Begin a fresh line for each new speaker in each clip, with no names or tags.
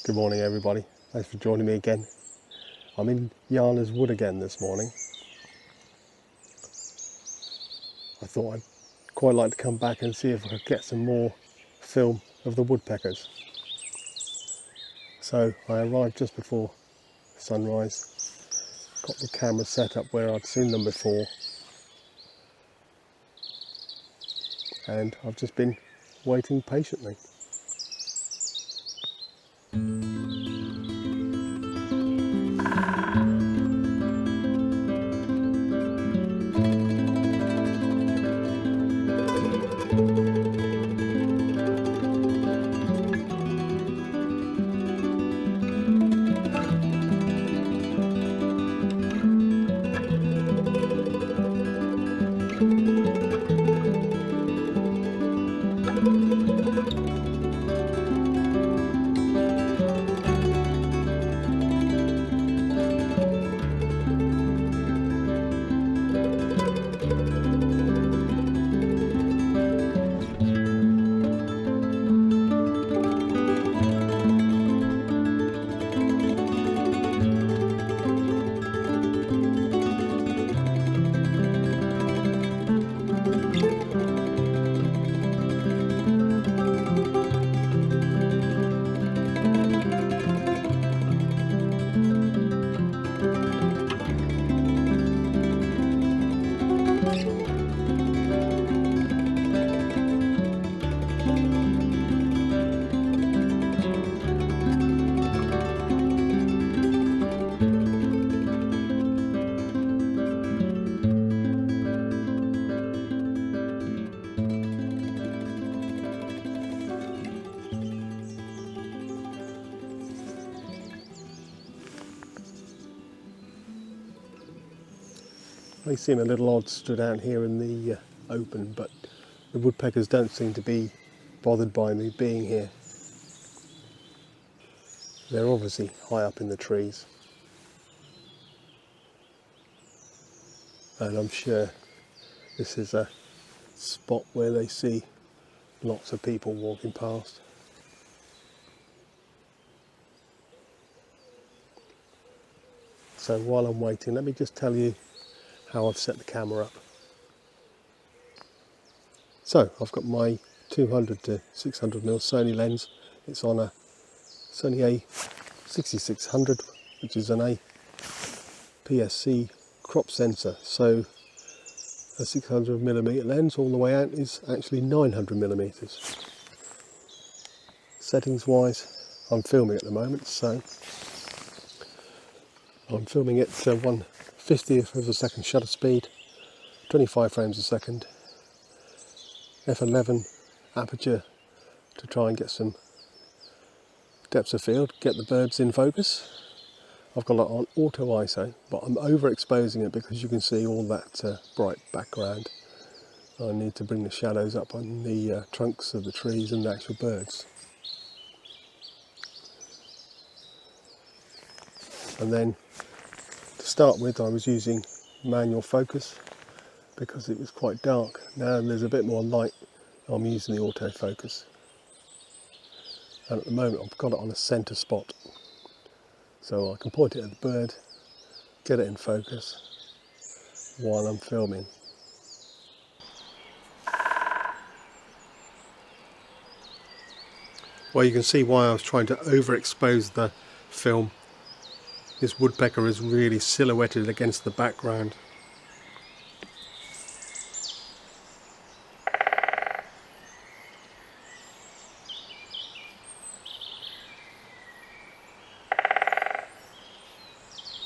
Good morning everybody, thanks for joining me again. I'm in Yarner's Wood again this morning. I thought I'd quite like to come back and see if I could get some more film of the woodpeckers. So I arrived just before sunrise, got the camera set up where I'd seen them before, and I've just been waiting patiently. They seem a little odd stood out here in the open, but the woodpeckers don't seem to be bothered by me being here. They're obviously high up in the trees, and I'm sure this is a spot where they see lots of people walking past. So while I'm waiting, let me just tell you how I've set the camera up. So I've got my 200 to 600mm Sony lens. It's on a Sony A6600, which is an APS-C crop sensor. So a 600mm lens all the way out is actually 900mm. Settings wise, I'm filming at the moment, so I'm filming at 1/50th of a second shutter speed, 25 frames a second, f11 aperture to try and get some depth of field, get the birds in focus. I've got it on auto ISO, but I'm overexposing it because you can see all that bright background. I need to bring the shadows up on the trunks of the trees and the actual birds. And then to start with, I was using manual focus because it was quite dark. Now there's a bit more light, I'm using the autofocus. And at the moment I've got it on a centre spot, so I can point it at the bird, get it in focus while I'm filming. Well, you can see why I was trying to overexpose the film. This woodpecker is really silhouetted against the background.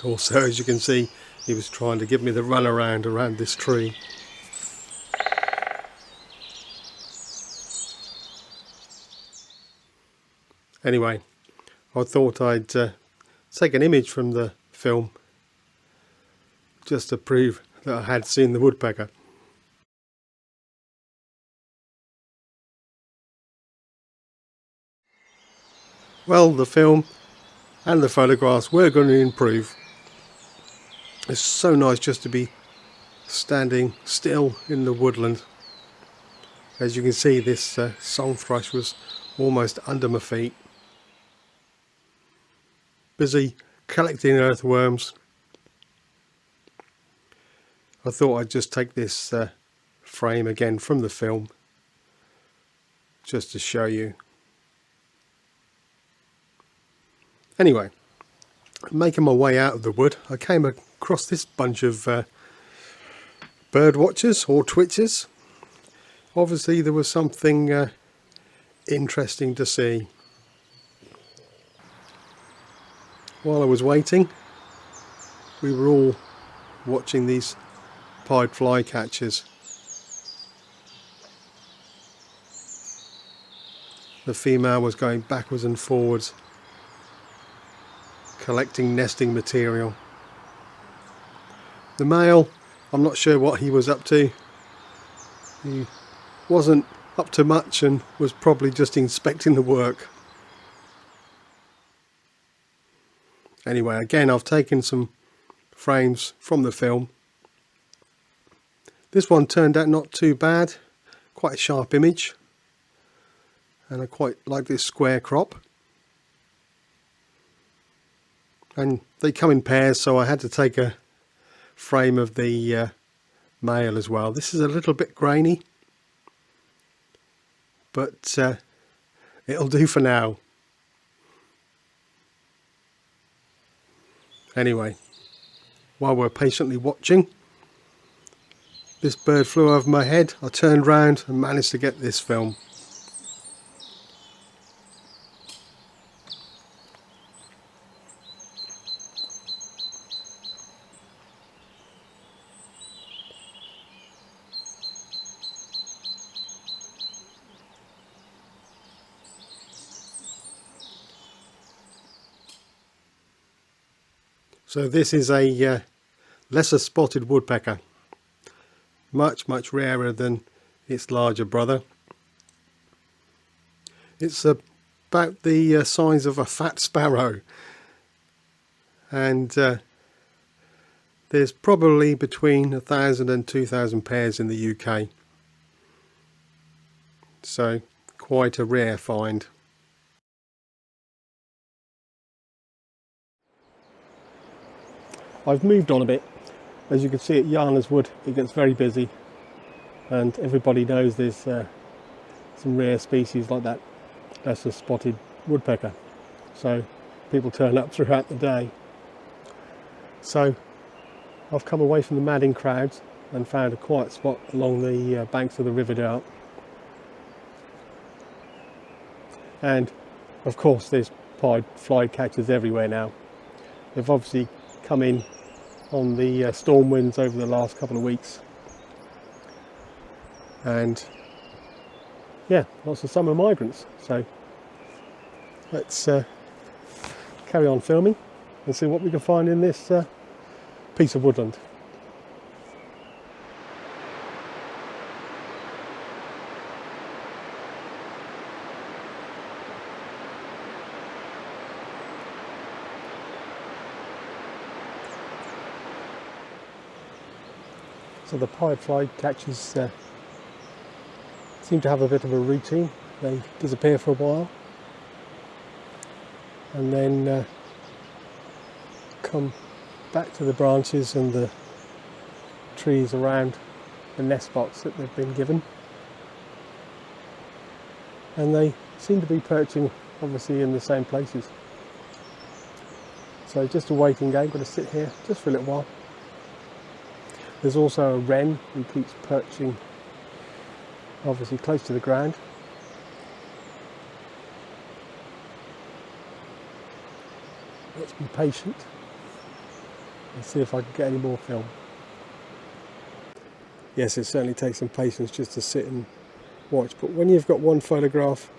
Also, as you can see, he was trying to give me the runaround around this tree. Anyway, I thought I'd take an image from the film just to prove that I had seen the woodpecker. Well, the film and the photographs were going to improve. It's so nice just to be standing still in the woodland. As you can see, this song thrush was almost under my feet. busy collecting earthworms, I thought I'd just take this frame again from the film just to show you. Anyway, making my way out of the wood, I came across this bunch of bird watchers or twitchers. Obviously there was something interesting to see. While I was waiting, we were all watching these pied flycatchers. The female was going backwards and forwards, collecting nesting material. The male, I'm not sure what he was up to. He wasn't up to much and was probably just inspecting the work. Anyway, again, I've taken some frames from the film. This one turned out not too bad, quite a sharp image, and I quite like this square crop. And they come in pairs, so I had to take a frame of the male as well. This is a little bit grainy, but it'll do for now. Anyway, while we're patiently watching, this bird flew over my head. I turned round and managed to get this film. So this is a lesser spotted woodpecker, much rarer than its larger brother. It's about the size of a fat sparrow, and there's probably between 1,000 and 2,000 pairs in the UK, so quite a rare find. I've moved on a bit. As you can see at Yarner's Wood, it gets very busy, and everybody knows there's some rare species like that lesser spotted woodpecker, so people turn up throughout the day. So I've come away from the madding crowds and found a quiet spot along the banks of the River Dart, and of course there's pied flycatchers everywhere now. They've obviously come in on the storm winds over the last couple of weeks, and yeah, lots of summer migrants. So let's carry on filming and see what we can find in this piece of woodland. So the pied flycatchers seem to have a bit of a routine. They disappear for a while and then come back to the branches and the trees around the nest spots that they've been given, and they seem to be perching obviously in the same places. So just a waiting game. I'm going to sit here just for a little while. There's also a wren who keeps perching obviously close to the ground. Let's be patient and see if I can get any more film. Yes, it certainly takes some patience just to sit and watch, but when you've got one photograph,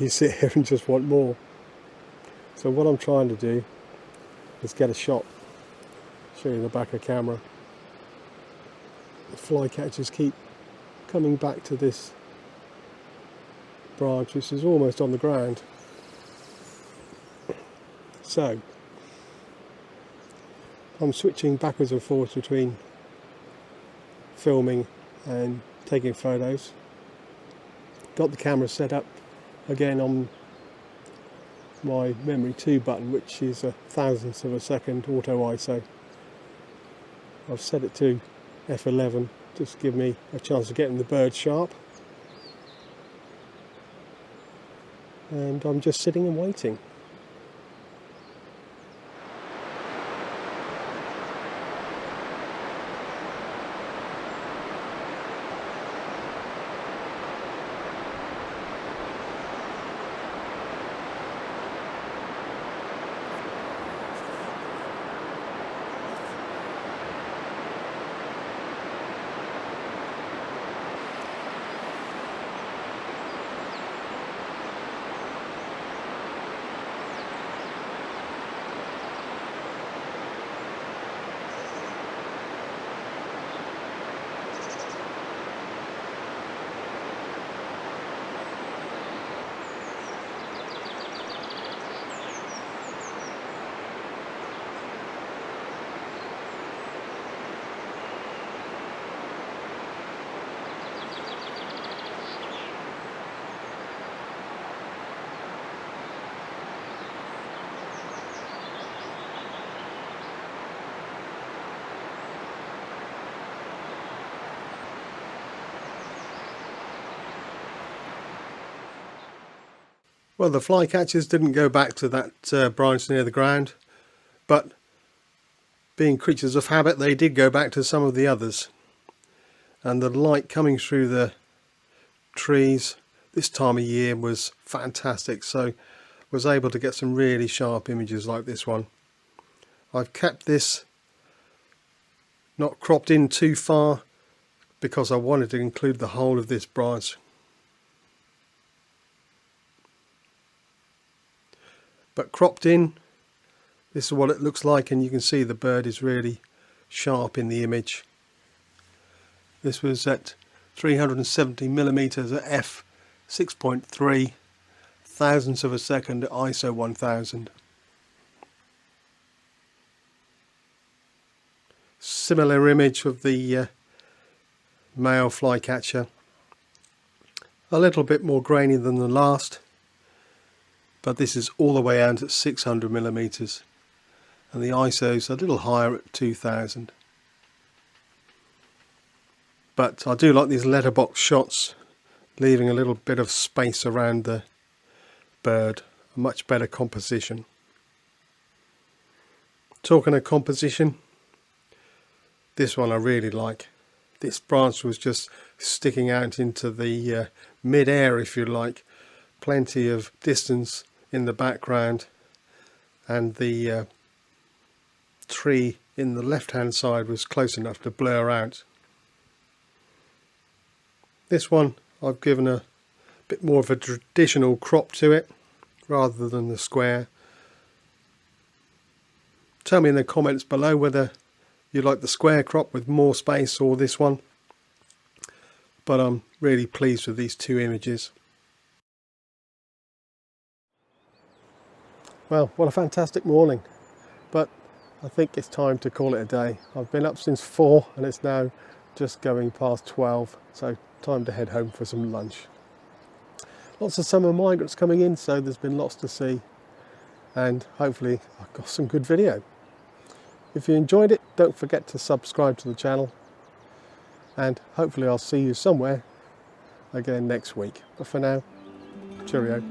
you sit here and just want more. So what I'm trying to do is get a shot, show you the back of camera. The flycatchers keep coming back to this branch, which is almost on the ground. So I'm switching backwards and forwards between filming and taking photos. Got the camera set up again on my memory 2 button, which is a thousandth of a second auto ISO. I've set it to F11 just to give me a chance of getting the bird sharp, and I'm just sitting and waiting. Well, the flycatchers didn't go back to that branch near the ground, but being creatures of habit, they did go back to some of the others. And the light coming through the trees this time of year was fantastic, so was able to get some really sharp images like this one. I've kept this not cropped in too far because I wanted to include the whole of this branch. But cropped in, this is what it looks like, and you can see the bird is really sharp in the image. This was at 370mm at f6.3, thousandths of a second at ISO 1000. Similar image of the male flycatcher, a little bit more grainy than the last, but this is all the way out at 600mm, and the ISO is a little higher at 2000. But I do like these letterbox shots, leaving a little bit of space around the bird, a much better composition. Talking of composition, this one I really like. This branch was just sticking out into the mid-air, if you like. Plenty of distance in the background, and the tree in the left hand side was close enough to blur out. This one I've given a bit more of a traditional crop to it rather than the square. Tell me in the comments below whether you like the square crop with more space or this one, but I'm really pleased with these two images. Well, what a fantastic morning, but I think it's time to call it a day. I've been up since 4 and it's now just going past 12, so time to head home for some lunch. Lots of summer migrants coming in, so there's been lots to see, and hopefully I've got some good video. If you enjoyed it, don't forget to subscribe to the channel, and hopefully I'll see you somewhere again next week. But for now, cheerio.